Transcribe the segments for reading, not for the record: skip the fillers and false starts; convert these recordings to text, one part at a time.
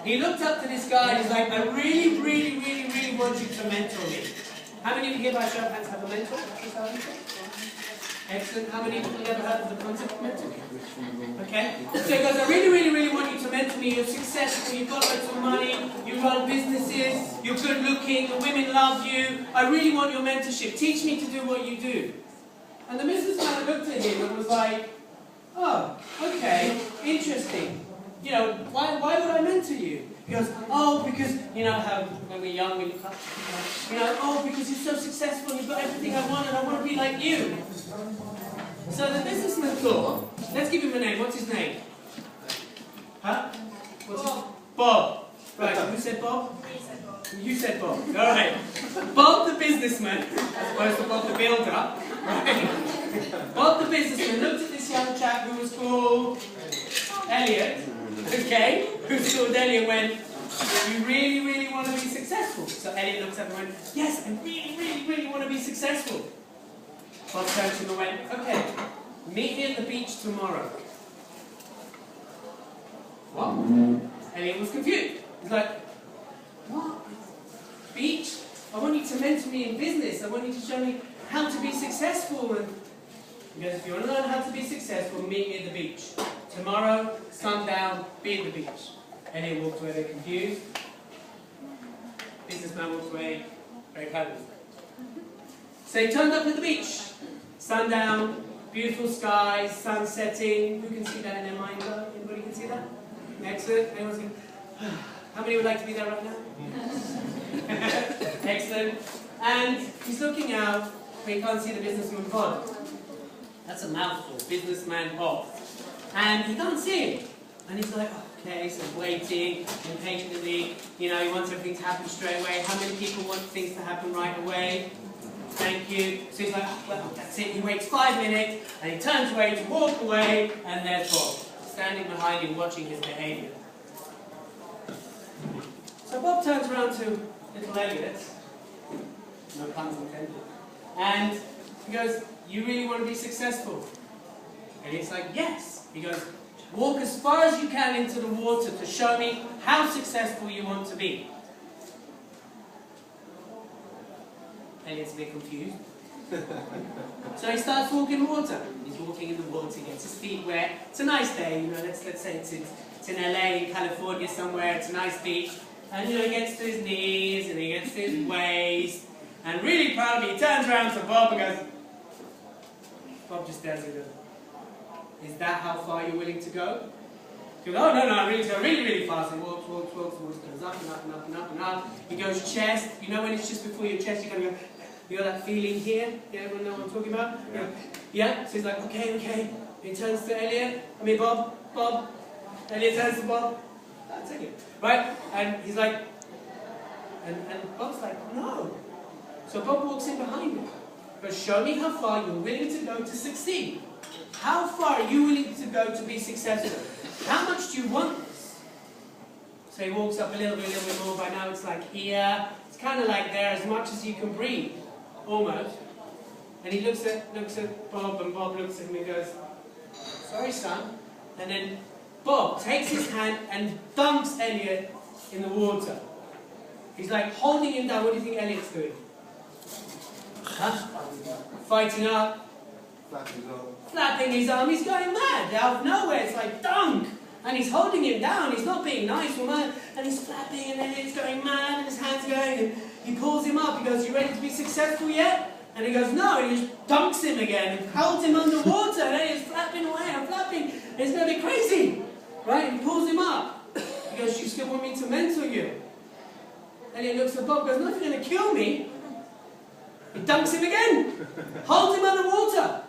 He looked up to this guy and he's like, I really, really, really, really want you to mentor me. How many of you here by show of hands have a mentor? Excellent. How many people have ever heard of the concept of mentoring? Okay. So he goes, I really, really, really want you to mentor me. You're successful, you've got lots of money, you run businesses, you're good looking, the women love you. I really want your mentorship. Teach me to do what you do. And the businessman looked at him and was like, oh, okay, interesting. You know, why would I mentor you? He goes, oh, because, you know how when we're young we look up, you know, oh, because you're so successful, you've got everything I want and I want to be like you. So the businessman thought, let's give him a name. What's his name? Huh? What's Bob. Bob. Right, who said Bob? You said Bob. You said Bob. All right. Bob the businessman, as opposed to Bob the builder. Right? Bob the businessman looked at this young chap who was called Elliot. Okay? Who's called Elliot and went, you really, really want to be successful? So Elliot looked at him and went, yes, I really, really, really want to be successful. Bob turned to him and went, okay, meet me at the beach tomorrow. What? Elliot was confused. He's like, what? Beach? I want you to mentor me in business. I want you to show me how to be successful. And he goes, if you want to learn how to be successful, meet me at the beach. Tomorrow, sundown, be at the beach. Elliot walked away very confused. Businessman walked away very happy. So he turned up at the beach. Sundown, beautiful skies, sun setting. Who can see that in their mind? Anybody can see that? Excellent. Anyone's going, how many would like to be there right now? Excellent. And he's looking out, but he can't see the businessman Bob. That's a mouthful, businessman Bob. And he can't see him. And he's like, okay, so waiting, impatiently, you know, he wants everything to happen straight away. How many people want things to happen right away? Thank you. So he's like, oh, well, that's it. He waits 5 minutes, and he turns away to walk away, and there's Bob, standing behind him, watching his behaviour. So Bob turns around to little Elliot, no puns intended, and he goes, you really want to be successful? And he's like, yes. He goes, walk as far as you can into the water to show me how successful you want to be. Elliot's a bit confused. So he starts walking in the water. He's walking in the water, he gets his feet wet. It's a nice day, you know, let's say it's in LA, in California somewhere, it's a nice beach. And you know, he gets to his knees and he gets to his waist. And really proudly he turns around to Bob and goes, Bob just stares at him. Is that how far you're willing to go? He goes, oh, no, I'm willing to go really, really fast. And walks, goes up and up and up and up and up. He goes chest. You know when it's just before your chest, you kind of go, you got that feeling here? Yeah, everyone know what I'm talking about? Yeah. Yeah? So he's like, okay. He turns to Elliot. Bob. Elliot turns to Bob. That's it. Right? And he's like, and Bob's like, no. So Bob walks in behind him. But show me how far you're willing to go to succeed. How far are you willing to go to be successful? How much do you want this? So he walks up a little bit more. By now it's like here. It's kind of like there, as much as you can breathe. Almost. And he looks at Bob, and Bob looks at him and goes, sorry, son. And then Bob takes his hand and dumps Elliot in the water. He's like holding him down. What do you think Elliot's doing? Huh? Fighting up. Flapping his arm. He's going mad out of nowhere. It's like dunk. And he's holding him down. He's not being nice or mad. And he's flapping and Elliot's going mad and his hand's going. And he pulls him up. He goes, you ready to be successful yet? And he goes, no. And he just dunks him again and holds him underwater. And Elliot's flapping away and flapping. And it's going to be crazy. Right? And he pulls him up. He goes, you still want me to mentor you? Elliot looks at Bob and goes, no, you're going to kill me. He dunks him again. Holds him underwater.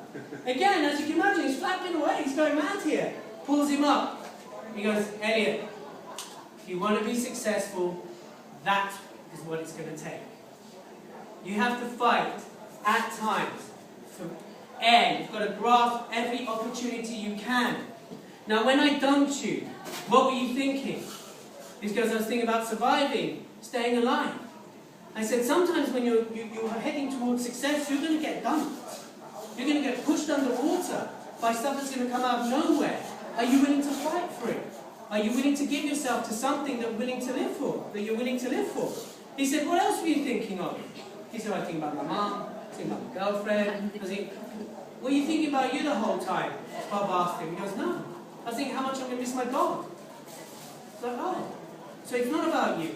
Again, as you can imagine, he's flapping away. He's going mad here. Pulls him up. He goes, Elliot, if you want to be successful, that is what it's going to take. You have to fight at times for air. You've got to grasp every opportunity you can. Now, when I dumped you, what were you thinking? Because I was thinking about surviving, staying alive. I said, sometimes when you're heading towards success, you're going to get dumped. You're going to get pushed underwater by stuff that's going to come out of nowhere. Are you willing to fight for it? Are you willing to give yourself to something that you're willing to live for? He said, what else were you thinking of? He said, I was thinking about my mum, I was thinking about my girlfriend. I was thinking, were you thinking about you the whole time? Bob asked him. He goes, no. I was thinking how much I'm going to miss my dog. It's like, oh, so it's not about you.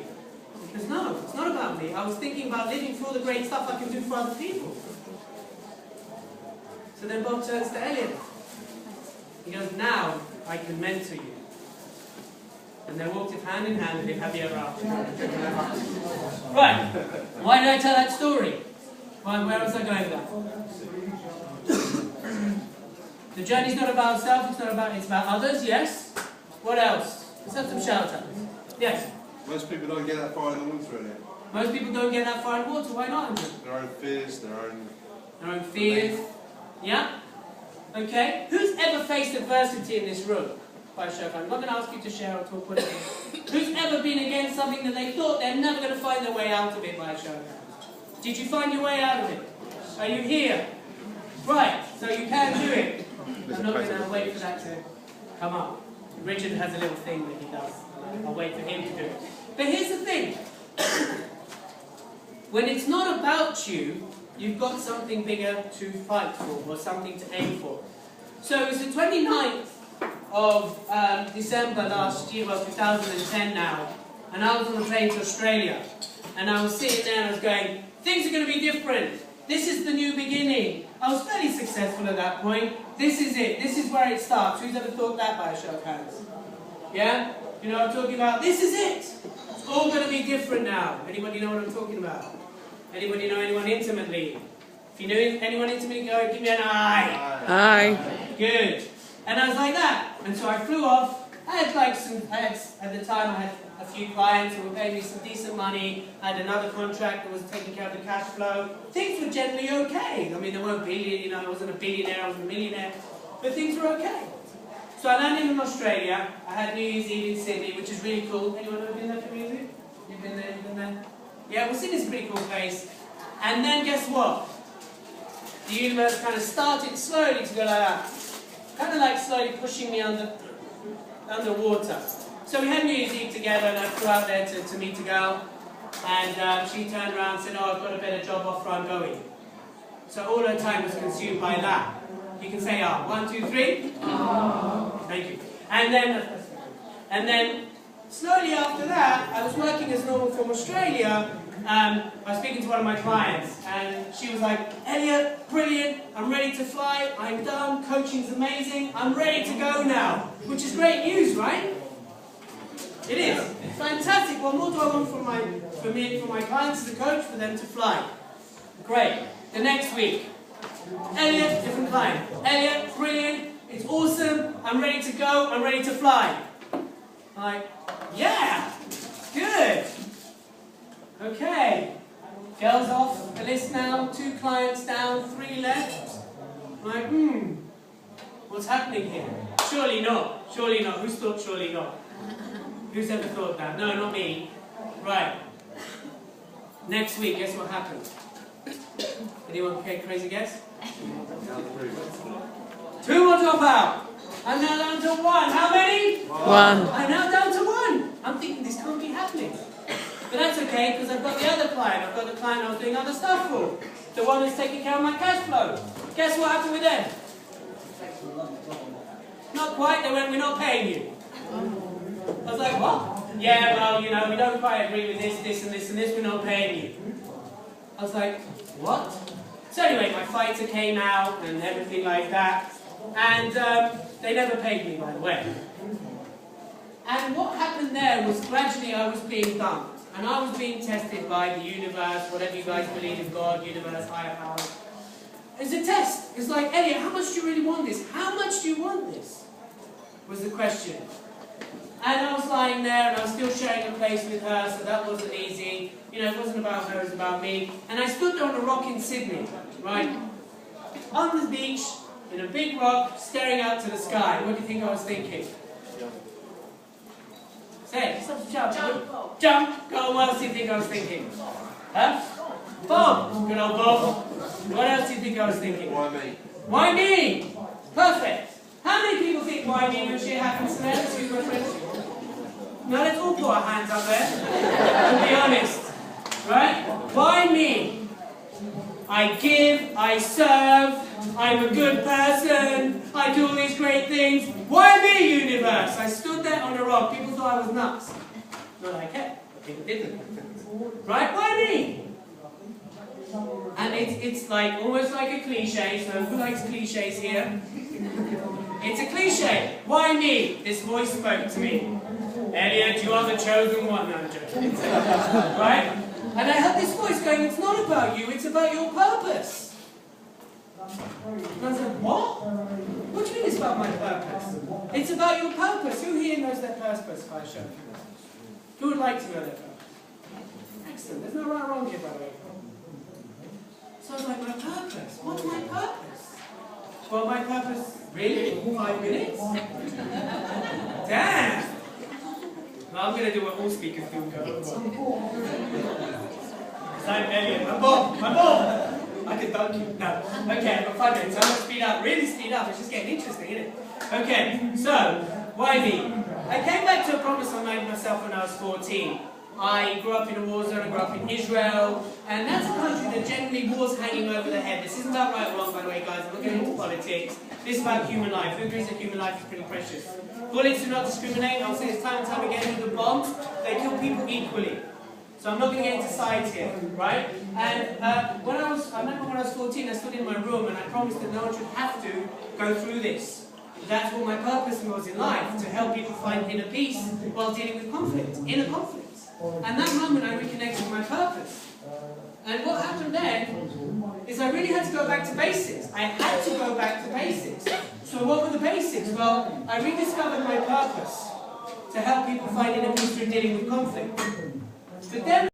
He goes, no, it's not about me. I was thinking about living for all the great stuff I can do for other people. So then Bob turns to Elliot. He goes, now I can mentor you. And they walked hand in hand and lived happy ever after. Right. Why did I tell that story? Where was I going with that? The journey's not about self, it's about others, yes? What else? Let's have some shout outs. Yes? Most people don't get that far in the water, Elliot. Most people don't get that far in water, why not? Their own fears, their own fears. Yeah? Okay. Who's ever faced adversity in this room? By a show of hands. I'm not going to ask you to share or talk what it is. Who's ever been against something that they thought they're never going to find their way out of it by a show of hands? Did you find your way out of it? Are you here? Right, so you can do it. I'm not going to wait for that to come up. Richard has a little thing that he does. I'll wait for him to do it. But here's the thing. When it's not about you, you've got something bigger to fight for, or something to aim for. So it was the 29th of December last year, well 2010 now, and I was on the plane to Australia, and I was sitting there and I was going, things are going to be different. This is the new beginning. I was fairly successful at that point. This is it. This is where it starts. Who's ever thought that by a show of hands? Yeah? You know what I'm talking about? This is it. It's all going to be different now. Anybody know what I'm talking about? Anybody know anyone intimately? If you know anyone intimately, go give me an eye. Aye. Good. And I was like that. And so I flew off. At the time I had a few clients who were paying me some decent money. I had another contract that was taking care of the cash flow. Things were generally okay. I mean, they weren't billion, I wasn't a billionaire, I was a millionaire. But things were okay. So I landed in Australia. I had New Year's Eve in Sydney, which is really cool. Anyone ever been there for New Year's Eve? You've been there? You've been there? Yeah, well, Sydney's a pretty cool place. And then guess what? The universe kind of started slowly to go like that. Kind of like slowly pushing me underwater. So we had New Year's Eve together, and I flew out there to meet a girl. And she turned around and said, oh, I've got a better job offer, I'm going. So all her time was consumed by that. You can say, ah, 1, 2, 3. Oh. Thank you. And then slowly after that, I was working as normal from Australia. I was speaking to one of my clients, and she was like, Elliot, brilliant, I'm ready to fly, I'm done, coaching's amazing, I'm ready to go now. Which is great news, right? It is. Fantastic. What more do I want from my clients as a coach? For them to fly. Great. The next week, Elliot, different client. Elliot, brilliant, it's awesome, I'm ready to go, I'm ready to fly. I'm like, yeah, good. Okay, girls off the list now, 2 clients down, 3 left. I'm like, what's happening here? Surely not, surely not. Who's thought surely not? Who's ever thought that? No, not me. Right. Next week, guess what happened? Anyone okay, crazy guess? 2 more drop out. I'm now down to 1. How many? 1. I'm now down to 1. I'm thinking this can't be happening. But that's okay, because I've got the other client. I've got the client I was doing other stuff for. The one who's taking care of my cash flow. Guess what happened with them? Not quite. They went, we're not paying you. I was like, what? Yeah, well, you know, we don't quite agree with this, this, and this, and this. We're not paying you. I was like, what? So anyway, my fighter came out and everything like that. And they never paid me, by the way. And what happened there was gradually I was being dumped. And I was being tested by the universe, whatever you guys believe in, God, universe, higher power. It's a test. It's like, Elliot, how much do you really want this? How much do you want this? Was the question. And I was lying there, and I was still sharing a place with her, so that wasn't easy. You know, it wasn't about her, it was about me. And I stood there on a rock in Sydney, right? On the beach, in a big rock, staring out to the sky. What do you think I was thinking? Say it, stop, jump. Jump. Jump. Go on, what else do you think I was thinking? Huh? Bob. Good old Bob. What else do you think I was thinking? Why me? Why me? Perfect. How many people think why me when shit happens to them? Excuse my French. Now let's all put our hands up there and be honest. Right? Why me? I give, I serve, I'm a good person, I do all these great things. Why me, universe? I stood there on a rock. People thought I was nuts. Not I kept, but people didn't. Right? Why me? And it's like almost like a cliche, so who likes cliches here? It's a cliche. Why me? This voice spoke to me. Elliot, you are the chosen one. No, I'm joking. Right? And I had this voice going, it's not about you, it's about your purpose. And I was like, what? What do you mean it's about my purpose? It's about your purpose. Who here knows their purpose if I show you? Who would like to know their purpose? Excellent. There's no right or wrong here, by the way. So I was like, my purpose? What's my purpose? Well, my purpose, really? 5 minutes? Damn! Well, I'm going to do what all speakers do and go, I'm Elliot. I'm Bob. I could dunk you. No. Okay, I've got 5 minutes. I'm going to speed up. Really speed up. It's just getting interesting, isn't it? Okay, so, why me? I came back to a promise I made myself when I was 14. I grew up in a war zone, I grew up in Israel, and that's a country that generally war's hanging over the head. This isn't about right or wrong, by the way, guys. I'm not getting into politics. This is about human life. Who agrees that human life is pretty precious? Bullets do not discriminate. I'll say this time and time again with the bombs. They kill people equally. So I'm not going to get into sides here, right? And I remember when I was 14, I stood in my room and I promised that no one should have to go through this. That's what my purpose was in life, to help people find inner peace while dealing with conflict, inner conflicts. And that moment I reconnected with my purpose. And what happened then is I really had to go back to basics. I had to go back to basics. So what were the basics? Well, I rediscovered my purpose to help people find inner peace through dealing with conflict. But then